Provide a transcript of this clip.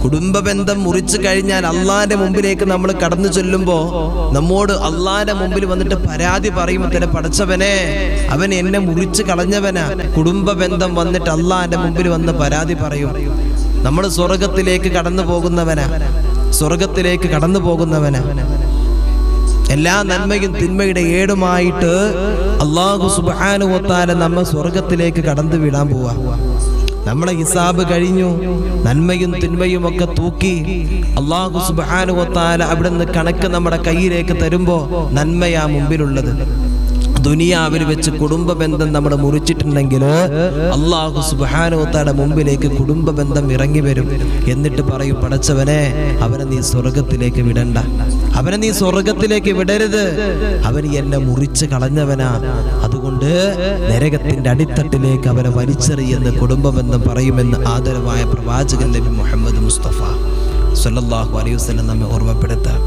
കുടുംബ ബന്ധം മുറിച്ചു കഴിഞ്ഞാൽ അള്ളാന്റെ മുമ്പിലേക്ക് നമ്മൾ കടന്നു ചെല്ലുമ്പോൾ നമ്മോട് അള്ളാന്റെ മുമ്പിൽ വന്നിട്ട് പരാതി പറയുമ്പോൾ തന്നെ പടച്ചവനെ അവൻ എന്നെ മുറിച്ചു കളഞ്ഞവനാ. കുടുംബ ബന്ധം വന്നിട്ട് അള്ളാന്റെ മുമ്പിൽ വന്ന് പരാതി പറയും. നമ്മൾ സ്വർഗത്തിലേക്ക് കടന്നു പോകുന്നവനാ. എല്ലാ നന്മയും തിന്മയുടെ ഏടുമായിട്ട് അല്ലാഹു സുബ്ഹാനഹു വ തആല നമ്മെ സ്വർഗത്തിലേക്ക് കടന്നു വിടാൻ പോവാ. നമ്മളെ ഹിസാബ് കഴിഞ്ഞു, നന്മയും തിന്മയും ഒക്കെ തൂക്കി അല്ലാഹു സുബ്ഹാനഹു വ തആല അവിടുന്ന് കണക്ക് നമ്മുടെ കയ്യിലേക്ക് തരുമ്പോ നന്മയാ മുമ്പിലുള്ളത്. ദുനിയാവിൽ വെച്ച് കുടുംബ ബന്ധം നമ്മൾ മുറിച്ചിട്ടുണ്ടെങ്കിൽ അല്ലാഹു സുബ്ഹാനഹു വ തആല മുമ്പിലേക്ക് കുടുംബ ബന്ധം ഇറങ്ങി വരും. എന്നിട്ട് പറയും, പടച്ചവനെ അവനെ നീ സ്വർഗത്തിലേക്ക് വിടണ്ട, അവനെ നീ സ്വർഗത്തിലേക്ക് വിടരുത്, അവൻ എന്നെ മുറിച്ച് കളഞ്ഞവനാ, അതുകൊണ്ട് നരകത്തിന്റെ അടിത്തട്ടിലേക്ക് അവനെ വലിച്ചെറിയെന്ന് കുടുംബ ബന്ധം പറയുമെന്ന് ആദരവായ പ്രവാചകൻ നബി മുഹമ്മദ് മുസ്തഫ സ്വല്ലല്ലാഹു അലൈഹി വസല്ലം നമ്മെ ഓർമ്മപ്പെടുത്താം.